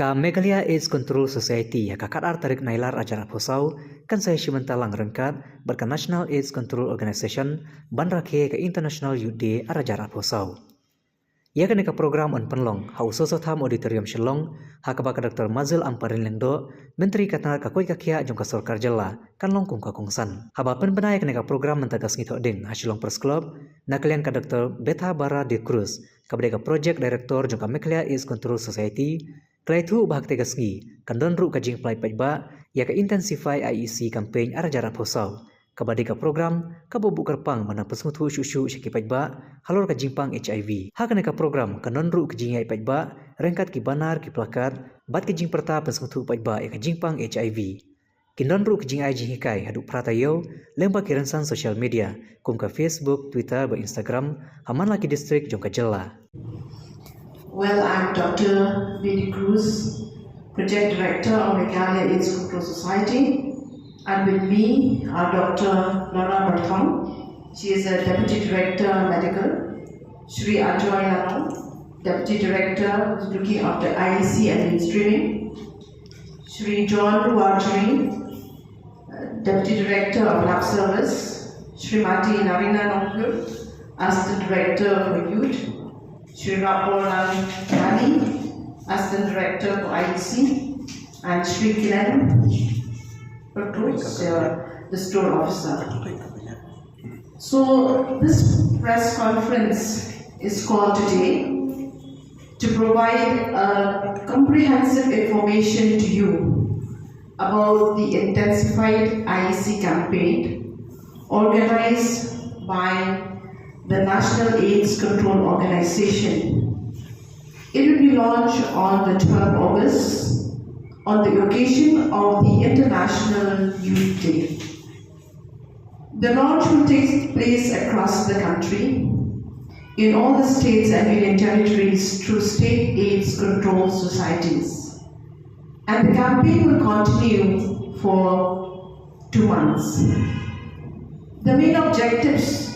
Ka Meghalaya AIDS Control Society ya kakadar tarik Nailar ajaran posau kan saya simentalang rengkat berka National AIDS Control Organization ban rakhe ke International Youth Day ajaran posau. Ya kan ka program on penlong hau sosotham auditorium Shillong hakabaka Dr. Mazil Amparin Lengdo Menteri Katnar ka koi kakia jong ka Sarkar Jalla kan long kung ka kongsan. Haba pen benai ka program mentagas ngito ding ha Shillong Press Club nakalian ka Dr. Betha Bara de Cruz kabade ka Project Director jong ka Meghalaya AIDS Control Society Klaitu bahag tegasgi kandon ru kajing play pajba ya ka intensify IEC campaign arajaran posau kabadi ka program kabubu kerpang mana pesmutu syusyu syaki pajba halor kajingpang HIV hakane ka program kandon ru kajing ai pajba rengkat ki banar ki plakat bat kajing perta pesmutu pajba ya kajingpang HIV kindon ru kajing ai jihikai hadu pratayo lemba kiransan social media kum ka Facebook Twitter ba Instagram haman laki distrik jong ka Jella. Well, I'm Dr. Betty Cruz, Project Director of Meghalaya AIDS Control Society, and with me are Dr. Laura Barthon. She is a Deputy Director Medical, Shri Ajoy Lano, Deputy Director who's looking after IEC and mainstreaming, Shri John Ruwajri, Deputy Director of Lab Service, Shrimati Narina Nongkur, Assistant Director for Youth, Shri Rapolan Rani, Assistant Director for IEC, and Shri Kiran Patrus, the Store Officer. So this press conference is called today to provide comprehensive information to you about the intensified IEC campaign organized by the National AIDS Control Organization. It will be launched on the 12th August on the occasion of the International Youth Day. The launch will take place across the country in all the states and union territories through state AIDS control societies. And the campaign will continue for 2 months. The main objectives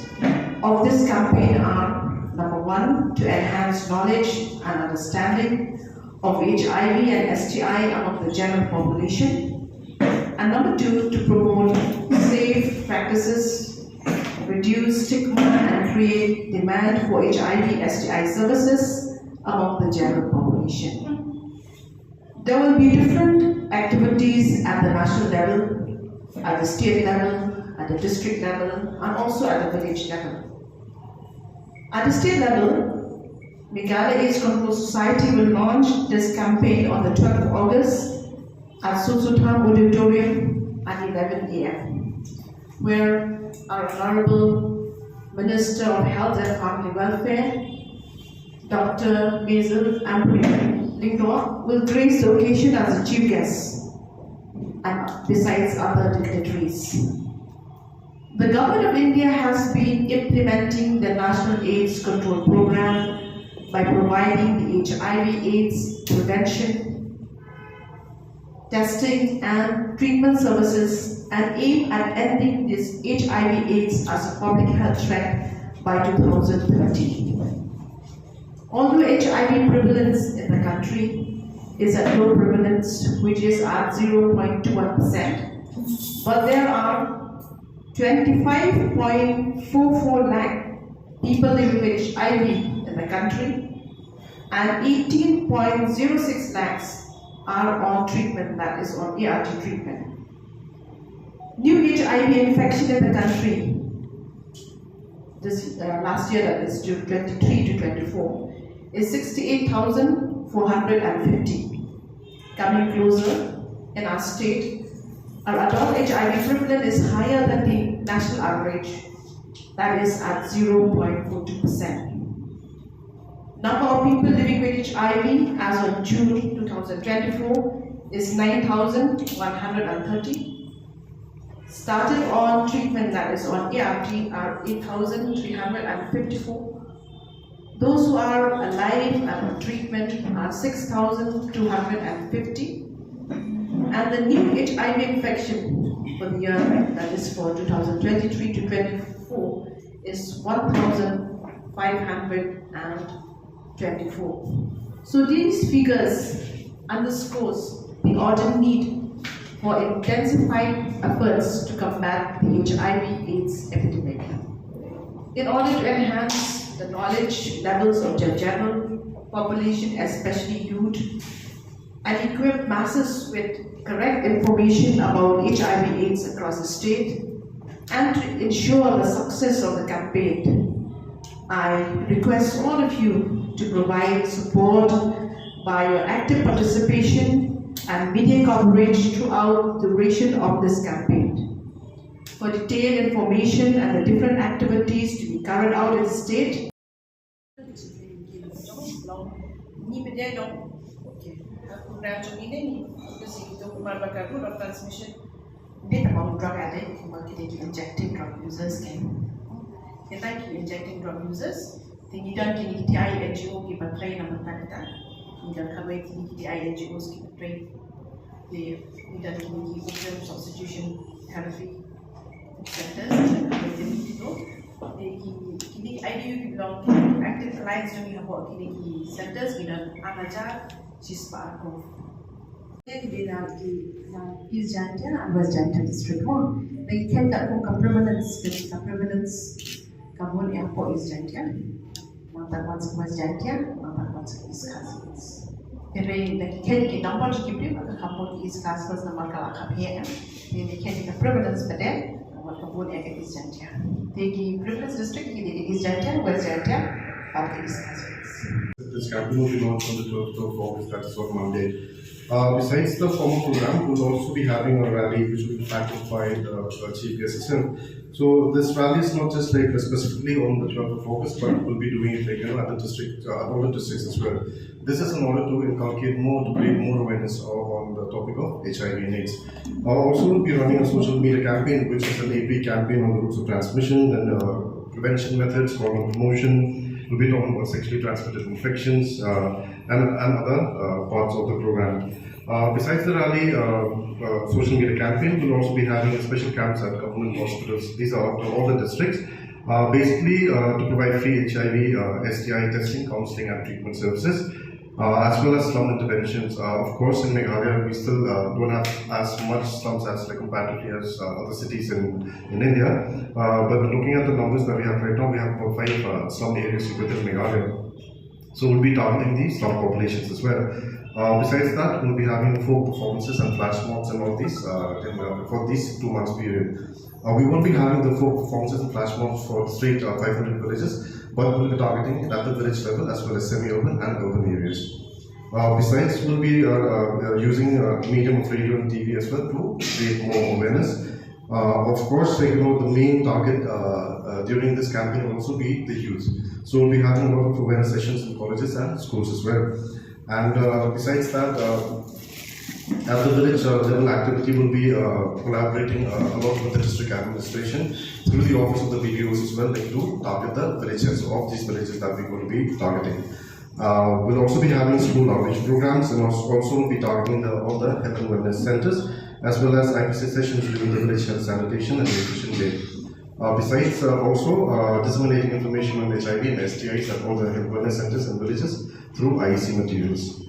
of this campaign are, number 1, to enhance knowledge and understanding of HIV and STI among the general population, and number 2, to promote safe practices, reduce stigma and create demand for HIV STI services among the general population. There will be different activities at the national level, at the state level, at the district level, and also at the village level. At the state level, Meghalaya AIDS Control Society will launch this campaign on the 12th of August at Sosotham Auditorium at 11 a.m., where our Honorable Minister of Health and Family Welfare, Dr. Mazil Amparin Lengdo, will grace the occasion as a chief guest, and besides other dignitaries. The Government of India has been implementing the National AIDS Control Program by providing the HIV/AIDS prevention, testing and treatment services and aim at ending this HIV/AIDS as a public health threat by 2030. Although HIV prevalence in the country is at low prevalence, which is at 0.21%, but there are 25.44 lakh people living with HIV in the country, and 18.06 lakhs are on treatment, that is on ART treatment. New HIV infection in the country this last year, that is 23 to 24, is 68,450. Coming closer in our state, our adult HIV prevalence is higher than the national average, that is at 0.42%. Number of people living with HIV as of June 2024 is 9,130. Started on treatment, that is on ART, are 8,354. Those who are alive and on treatment are 6,250. And the new HIV infection for the year, that is for 2023 to 24, is 1,524. So these figures underscores the urgent need for intensified efforts to combat the HIV/AIDS epidemic. In order to enhance the knowledge levels of the general population, especially youth, and equip masses with correct information about HIV/AIDS across the state, and to ensure the success of the campaign, I request all of you to provide support by your active participation and media coverage throughout the duration of this campaign. For detailed information and the different activities to be carried out in the state, transmission about drug addict injecting drug users injecting drug users. The Nidan Kini NGO keep a train of Pakistan. Nidan Kawai Kini NGOs keep a train. The Nidan Kini substitution therapy centers and the need to know. The Kini IDU belong to active alliance doing about Kini centers in an Anaja Chispa. East Jantia and West Jantia district one. They can get prevalence Kabul Airport East Jantia. Mata once West Jantia, mata once East Cousins. They can get number to keep them, but Kabul East Cousins number Kalaka here. They can get prevalence for them, what Kabul Airport East Jantia. They give prevalence district in East Jantia, West Jantia, but East Cousins. This campaign will be launched on the 12th of August, that is on Monday. Besides the formal program, we will also be having a rally which will be packaged by the Chief Guest. So this rally is not just like specifically on the 12th of August, but we'll be doing it like at the district, all the districts as well. This is in order to inculcate more, to create more awareness on the topic of HIV and AIDS. Also, we'll be running a social media campaign, which is an AP campaign on the routes of transmission and prevention methods, colon promotion. We'll be talking about sexually transmitted infections and other parts of the program. Besides the rally, social media campaign, we'll also be having special camps at government hospitals. These are all the districts. Basically, to provide free HIV, STI testing, counseling and treatment services, as well as slum interventions. Of course, in Meghalaya, we still don't have as much slums as comparatively as other cities in India. But looking at the numbers that we have right now, we have about 5 slum areas within Meghalaya. So we'll be targeting these slum populations as well. Besides that, we'll be having folk performances and flash mobs and all these for these 2 months period. We won't be having the folk performances and flash mobs for straight 500 villages, but we'll be targeting it at the village level as well as semi-urban and urban areas. Besides, we'll be using medium of radio and TV as well to create more awareness. Of course, the main target during this campaign will also be the youth. So we'll be having a lot of awareness sessions in colleges and schools as well. And besides that, at the village level activity, will be collaborating a lot with the district administration through the office of the BDOs as well, like to target the villages of these villages that we will be targeting. We'll also be having school outreach programs and also be targeting all the health and wellness centers, as well as IPC sessions during the village health sanitation and nutrition day. Besides, also disseminating information on HIV and STIs at all the health wellness centers and villages through IEC materials.